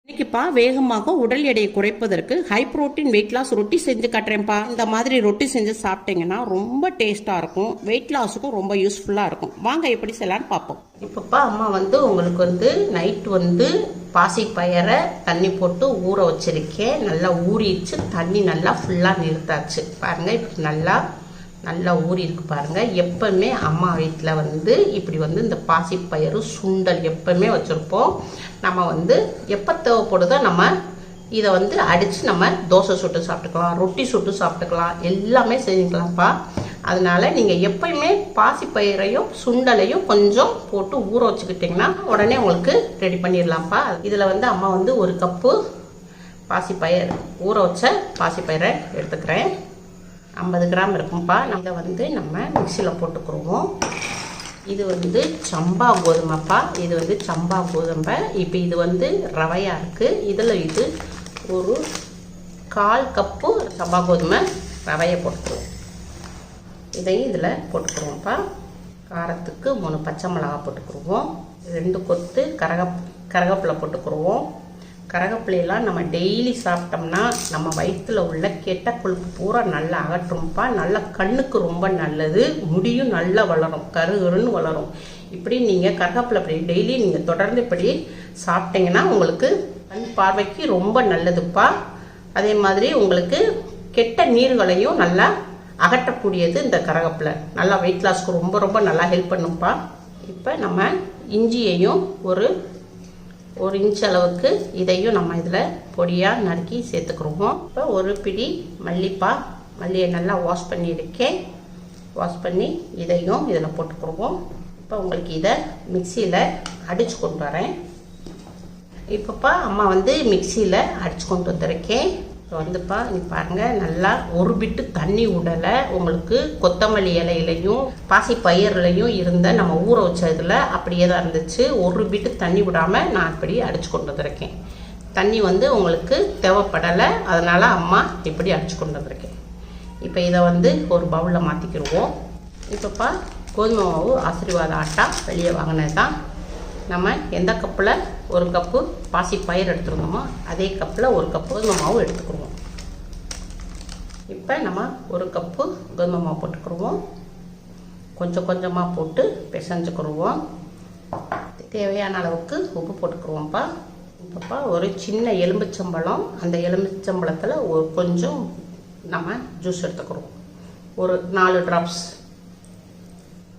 இன்னைக்குப்பா வேகமாக உடல் எடையை குறைப்பதற்கு ஹை புரோட்டீன் வெயிட் லாஸ் ரொட்டி செஞ்சு காட்டுறேன்ப்பா. இந்த மாதிரி ரொட்டி செஞ்சு சாப்பிட்டீங்கன்னா ரொம்ப டேஸ்டா இருக்கும், வெயிட் லாஸுக்கும் ரொம்ப யூஸ்ஃபுல்லா இருக்கும். வாங்க எப்படி செய்யலான்னு பார்ப்போம். இப்பப்பா அம்மா உங்களுக்கு நைட் பாசி பயரை தண்ணி போட்டு ஊற வச்சிருக்கேன். நல்லா ஊறிடுச்சு, தண்ணி நல்லா ஃபுல்லா நிறுத்தாச்சு. பாருங்க இப்படி நல்லா ஊறி இருக்கு பாருங்க. எப்பவுமே அம்மா வீட்டில் இப்படி இந்த பாசிப்பயிறு சுண்டல் எப்பவுமே வச்சுருப்போம். நம்ம எப்போ தேவைப்படுதோ நம்ம இதை அடித்து நம்ம தோசை சுட்டு சாப்பிட்டுக்கலாம், ரொட்டி சுட்டு சாப்பிட்டுக்கலாம், எல்லாமே செஞ்சுக்கலாம்ப்பா. அதனால நீங்கள் எப்பயுமே பாசிப்பயிரையும் சுண்டலையும் கொஞ்சம் போட்டு ஊற வச்சுக்கிட்டிங்கன்னா உடனே உங்களுக்கு ரெடி பண்ணிடலாம்ப்பா. இதில் அம்மா ஒரு கப்பு பாசிப்பயிர் ஊற வச்ச பாசிப்பயிரை எடுத்துக்கிறேன். 50 கிராம் இருக்கும்ப்பா. இதை நம்ம மிக்சியில் போட்டுக்குருவோம். இது சம்பா கோதுமைப்பா. இது சம்பா கோதுமை. இப்போ இது ரவையாக இருக்குது. இதில் இது ஒரு 1/4 கப்பு சம்பா கோதுமை ரவையை போட்டுக்குருவோம். இதையும் இதில் போட்டுக்குருவோம்ப்பா. காரத்துக்கு 3 பச்சை மிளகா போட்டுக்குருவோம். 2 கொத்து கரகப்பிலை போட்டுக்குருவோம். கரகப்பிலையெல்லாம் நம்ம டெய்லி சாப்பிட்டோம்னா நம்ம வயிற்றில் உள்ள கெட்ட கொழுப்பு பூரா நல்லா அகற்றும்ப்பா. நல்லா கண்ணுக்கு ரொம்ப நல்லது, முடியும் நல்லா வளரும், கருன்னு வளரும். இப்படி நீங்கள் கரகப்பிலை இப்படி டெய்லி நீங்கள் தொடர்ந்து இப்படி சாப்பிட்டீங்கன்னா உங்களுக்கு கண் பார்வைக்கு ரொம்ப நல்லதுப்பா. அதே மாதிரி உங்களுக்கு கெட்ட நீர்களையும் நல்லா அகற்றக்கூடியது இந்த கரகப்பிலை. நல்லா வெயிட் லாஸ்க்கு ரொம்ப நல்லா ஹெல்ப் பண்ணும்ப்பா. இப்போ நம்ம இஞ்சியையும் ஒரு 1 இன்ச் அளவுக்கு இதையும் நம்ம இதில் பொடியாக நறுக்கி சேர்த்துக்குருவோம். இப்போ ஒரு பிடி மல்லியை நல்லா வாஷ் பண்ணி எடுக்கேன். வாஷ் பண்ணி இதையும் இதில் போட்டுக்குருவோம். இப்போ உங்களுக்கு இதை மிக்சியில் அடித்து கொண்டு வரேன். இப்போப்பா அம்மா மிக்சியில் அடித்து கொண்டு வந்திருக்கேன். இப்போ நீ பாருங்கள், நல்லா ஒரு பிட்டு தண்ணி விடலை. உங்களுக்கு கொத்தமல்லி இலையிலையும் பாசி பயிர்லையும் இருந்த நம்ம ஊற வச்ச இதில் அப்படியே தான் இருந்துச்சு. ஒரு பிட்டு தண்ணி விடாமல் நான் இப்படி அடித்து கொண்டு வந்திருக்கேன். தண்ணி உங்களுக்கு தேவைப்படலை, அதனால் அம்மா இப்படி அடித்து கொண்டு வந்திருக்கேன். இப்போ இதை ஒரு பவுலில் மாற்றிக்கிடுவோம். இப்போப்பா கோதுமை மாவு ஆசீர்வாத ஆட்டா வெளியே வாங்கினது தான். நம்ம எந்த கப்பில் 1 கப்பு பாசி பயிர் எடுத்துருந்தோமோ அதே கப்பில் 1 கப்பு கோதுமை மாவு எடுத்துக்கிடுவோம். இப்போ நம்ம 1 கப்பு கோதுமை மாவு போட்டுக்கிடுவோம். கொஞ்சமாக போட்டு பிசைஞ்சுக்கிடுவோம். தேவையான அளவுக்கு உப்பு போட்டுக்கிடுவோம்ப்பா. இப்போப்பா ஒரு சின்ன எலுமிச்சம்பழம், அந்த எலுமிச்சம்பழத்தில் கொஞ்சம் நம்ம ஜூஸ் எடுத்துக்கிடுவோம், ஒரு 4 ட்ராப்ஸ்.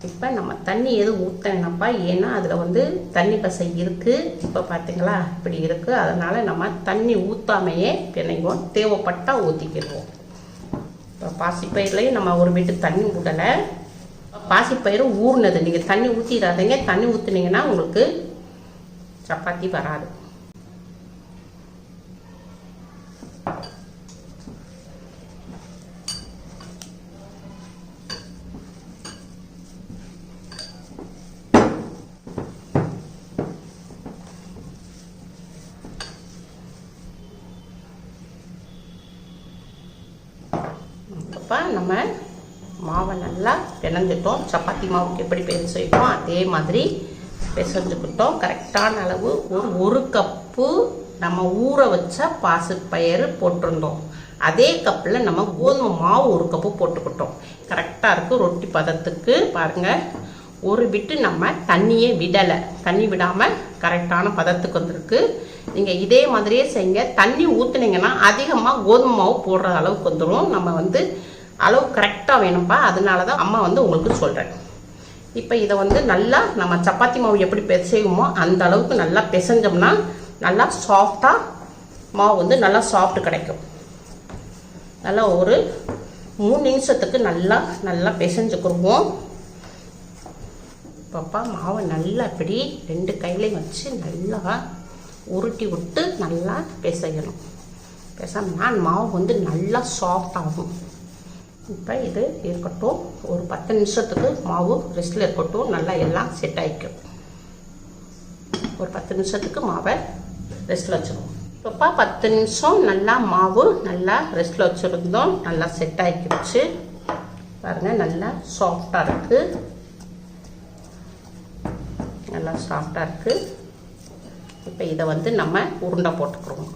இப்போ நம்ம தண்ணி எதுவும் ஊற்றணும்ப்பா, ஏன்னா அதில் தண்ணி பசை இருக்குது. இப்போ பார்த்தீங்களா இப்படி இருக்குது. அதனால் நம்ம தண்ணி ஊற்றாமையே பிணைவோம், தேவைப்பட்டால் ஊற்றிக்கிடுவோம். இப்போ பாசிப்பயிர்லையும் நம்ம ஒரு வீட்டு தண்ணி விடலை. பாசிப்பயிறு ஊறினது, நீங்கள் தண்ணி ஊற்றிடாதீங்க. தண்ணி ஊற்றுனீங்கன்னா உங்களுக்கு சப்பாத்தி வராது. நம்ம மாவை நல்லா பிணைஞ்சிட்டோம். சப்பாத்தி மாவுக்கு எப்படி பிசைவோம் அதே மாதிரி பிசைஞ்சுக்கிட்டோம். கரெக்டான அளவு ஒரு கப்பு நம்ம ஊற வச்ச பாசிப்பயிறு போட்டிருந்தோம். அதே கப்பில் நம்ம கோதுமை மாவு 1 கப்பு போட்டுக்கிட்டோம். கரெக்டாக இருக்குது ரொட்டி பதத்துக்கு. பாருங்கள், ஒரு பிட்டு நம்ம தண்ணியே விடலை, தண்ணி விடாமல் கரெக்டான பதத்துக்கு வந்திருக்கு. நீங்கள் இதே மாதிரியே செய்யுங்க. தண்ணி ஊற்றுனீங்கன்னா அதிகமாக கோதுமை மாவு போடுற அளவுக்கு வந்துடும். நம்ம அளவு கரெக்டாக வேணும்ப்பா. அதனால தான் அம்மா உங்களுக்கு சொல்கிறேன். இப்போ இதை நல்லா நம்ம சப்பாத்தி மாவு எப்படி பிசைவோமோ அந்த அளவுக்கு நல்லா பிசைஞ்சோம்னா நல்லா சாஃப்டாக மாவு நல்லா சாஃப்ட் கிடைக்கும். நல்லா ஒரு 3 நிமிஷத்துக்கு நல்லா பிசைஞ்சுக்கிடுவோம். பாப்பா மாவை நல்லா இப்படி 2 கையிலையும் வச்சு நல்லா உருட்டி விட்டு நல்லா பிசையணும். பிசைனா மாவு நல்லா சாஃப்ட் ஆகும். இப்போ இது இருக்கட்டும், ஒரு 10 நிமிஷத்துக்கு மாவு ரெஸ்ட்டில் இருக்கட்டும். நல்லா எல்லாம் செட் ஆகிக்கும். ஒரு 10 நிமிஷத்துக்கு மாவை ரெஸ்ட்டில் வச்சுருவோம். இப்போப்பா 10 நிமிஷம் நல்லா மாவு நல்லா ரெஸ்ட்டில் வச்சுருந்தோம். நல்லா செட் ஆகிக்கிடுச்சு. பாருங்கள், நல்லா சாஃப்டாக இருக்குது. நல்லா சாஃப்டாக இருக்குது. இப்போ இதை வந்து நம்ம உருண்டை போட்டுக்கிறோம்.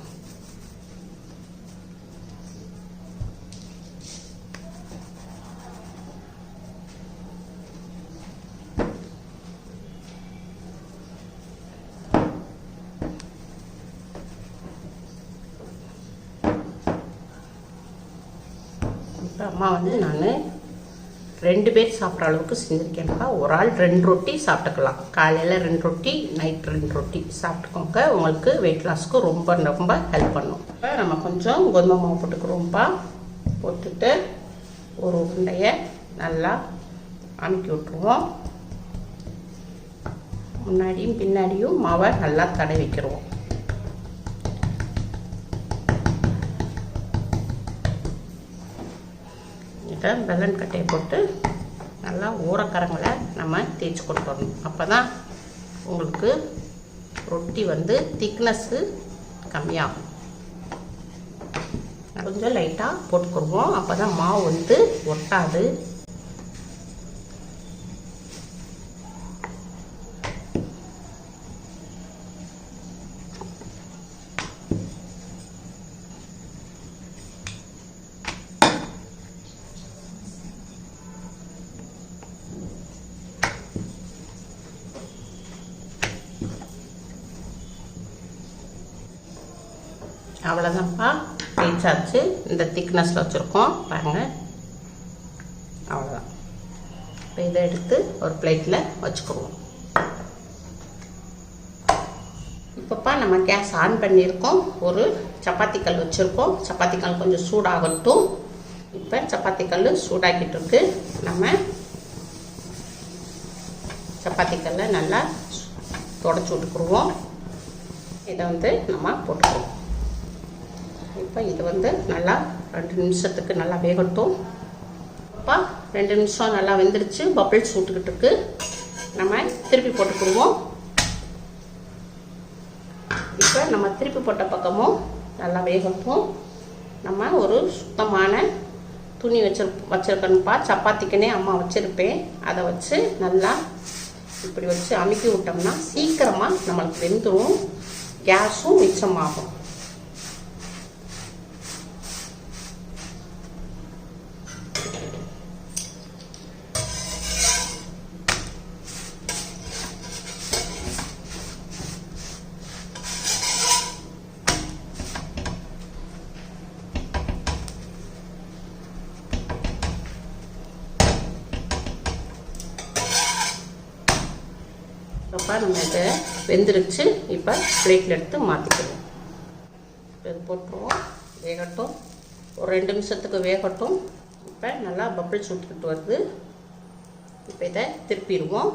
அம்மா வந்து நான் 2 பேர் சாப்பிட்ற அளவுக்கு செஞ்சுருக்கேன்ப்பா. ஒரு ஆள் 2 ரொட்டி சாப்பிட்டுக்கலாம். காலையில் 2 ரொட்டி, நைட் 2 ரொட்டி சாப்பிட்டுக்கோங்க. உங்களுக்கு வெயிட் லாஸ்க்கு ரொம்ப ரொம்ப ஹெல்ப் பண்ணும். இப்போ நம்ம கொஞ்சம் கோதுமை மாவு போட்டுக்கிறோம்ப்பா. போட்டுட்டு ஒரு உருண்டையை நல்லா அமுக்கி விட்டுருவோம். முன்னாடியும் பின்னாடியும் மாவை நல்லா தடவிக்கிறோம். பெலன் கட்டையை போட்டு நல்லா ஊரக்கரங்களை நம்ம தேய்ச்சி கொண்டு வரணும். அப்போ தான் உங்களுக்கு ரொட்டி வந்து திக்னஸ்ஸு கம்மியாகும். கொஞ்சம் லைட்டாக போட்டுக்கிடுவோம். அப்போ தான் மாவு வந்து ஒட்டாது. அவ்வளோதான்ப்பா, தேய்ச்சாச்சு. இந்த திக்னஸில் வச்சுருக்கோம் பாருங்கள். அவ்வளோதான். இப்போ இதை எடுத்து ஒரு பிளேட்டில் வச்சுக்குவோம். இப்போப்பா நம்ம கேஸ் ஆன் பண்ணியிருக்கோம். ஒரு சப்பாத்தி கல் வச்சுருக்கோம். சப்பாத்தி கல் கொஞ்சம் சூடாகட்டும். இப்போ சப்பாத்தி கல் சூடாக்கிட்டு இருக்கு. நம்ம சப்பாத்தி கல்லை நல்லா தொடச்சி விட்டுக்குருவோம். இதை வந்து நம்ம போட்டுக்குவோம். இப்போ இது வந்து நல்லா 2 நிமிஷத்துக்கு நல்லா வேகட்டும். இப்போ 2 நிமிஷம் நல்லா வெந்துருச்சு. பபிள்ஸ் விட்டுக்கிட்டு இருக்கு. நம்ம திருப்பி போட்டுக்குருவோம். இப்போ நம்ம திருப்பி போட்ட பக்கமும் நல்லா வேகட்டும். நம்ம ஒரு சுத்தமான துணி வச்சிருக்கணும்ப்பா. சப்பாத்திக்குன்னே அம்மா வச்சுருப்பேன். அதை வச்சு நல்லா இப்படி வச்சு அமுக்கி விட்டோம்னா சீக்கிரமாக நம்மளுக்கு வெந்துடும். கேஸும் மிச்சமாகும். அப்போ நம்ம இதை வெந்துருச்சு. இப்போ பிளேட்டில் எடுத்து மாற்றிக்குவோம். இப்போ இது போட்டுருவோம். வேகட்டும். ஒரு 2 நிமிஷத்துக்கு வேகட்டும். இப்போ நல்லா பபிள்ஸ் விட்டுக்கிட்டு வருது. இப்போ இதை திருப்பிடுவோம்.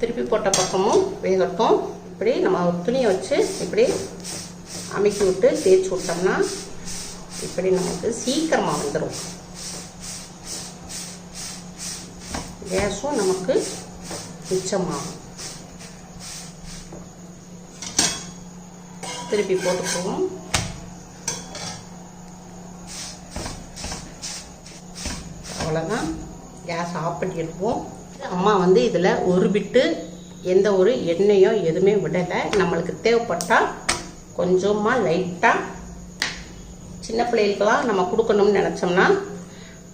திருப்பி போட்ட பக்கமும் வேகட்டும். இப்படி நம்ம ஒரு துணியை வச்சு இப்படி அமுக்கி விட்டு தேய்ச்சி விட்டோம்னா இப்படி நமக்கு சீக்கிரமாக வந்துடும். கேஸும் நமக்கு மிச்சமாகும். திருப்பி போட்டுக்குவோம். அவ்வளோதான். கேஸ் ஆஃப் பண்ணிடுவோம். அம்மா வந்து இதில் ஒரு பிட்டு எந்த ஒரு எண்ணெயோ எதுவுமே விடலை. நம்மளுக்கு தேவைப்பட்டால் கொஞ்சமாக லைட்டாக சின்ன பிள்ளைகளுக்கெல்லாம் நம்ம கொடுக்கணும்னு நினச்சோம்னா,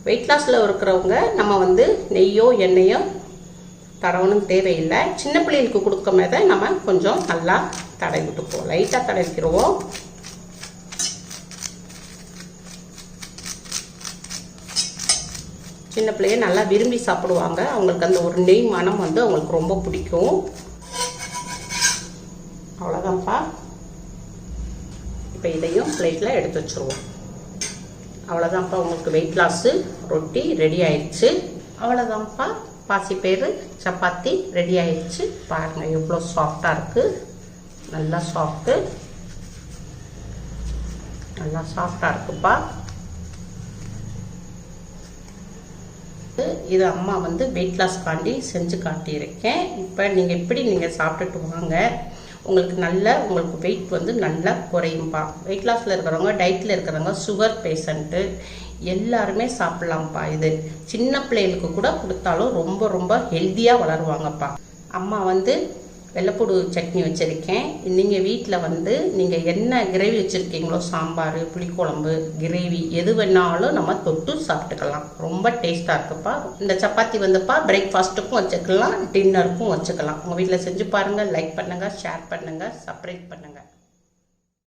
வெயிட் லாஸில் இருக்கிறவங்க நம்ம வந்து நெய்யோ எண்ணெயோ தடவணும் தேவையில்லை. சின்ன பிள்ளைகளுக்கு கொடுக்கும் போது நம்ம கொஞ்சம் நல்லா தடவி விட்டுக்குவோம். லைட்டாக தடவிக்கிறோம். சின்ன பிள்ளைங்க நல்லா விரும்பி சாப்பிடுவாங்க. அவங்களுக்கு அந்த ஒரு நெய் மனம் வந்து அவங்களுக்கு ரொம்ப பிடிக்கும். அவ்வளோதான்ப்பா. இப்போ இதையும் பிளேட்டில் எடுத்து வச்சுருவோம். அவ்வளோதான்ப்பா, உங்களுக்கு வெயிட் லாஸு ரொட்டி ரெடி ஆயிடுச்சு. அவ்வளோதான்ப்பா, பாசிப்பயிறு சப்பாத்தி ரெடி ஆயிடுச்சு. பாருங்கள் எவ்வளோ சாஃப்டாக இருக்குது. நல்லா சாஃப்டாக இருக்குப்பா. இது அம்மா வந்து வெயிட் லாஸ் காண்டி செஞ்சு காட்டியிருக்கேன். இப்போ நீங்கள் சாப்பிட்டுட்டு வாங்க. உங்களுக்கு வெயிட் வந்து நல்லா குறையும்பா. வெயிட் லாஸில் இருக்கிறவங்க, டயட்டில் இருக்கிறவங்க, சுகர் பேஷண்ட்டு எல்லாருமே சாப்பிட்லாம்ப்பா. இது சின்ன பிள்ளைகளுக்கு கூட கொடுத்தாலும் ரொம்ப ரொம்ப ஹெல்த்தியாக வளருவாங்கப்பா. அம்மா வந்து வெள்ளைப்பூடு சட்னி வச்சுருக்கேன். நீங்கள் வீட்டில் வந்து நீங்கள் என்ன கிரேவி வச்சுருக்கீங்களோ, சாம்பார், புளிக்குழம்பு, கிரேவி எது வேணாலும் நம்ம தொட்டு சாப்பிட்டுக்கலாம். ரொம்ப டேஸ்ட்டாக இருக்குப்பா. இந்த சப்பாத்தி வந்துப்பா பிரேக்ஃபாஸ்ட்டுக்கும் வச்சுக்கலாம், டின்னருக்கும் வச்சுக்கலாம். உங்கள் வீட்டில் செஞ்சு பாருங்கள். லைக் பண்ணுங்கள், ஷேர் பண்ணுங்கள், சப்ஸ்கிரைப் பண்ணுங்கள்.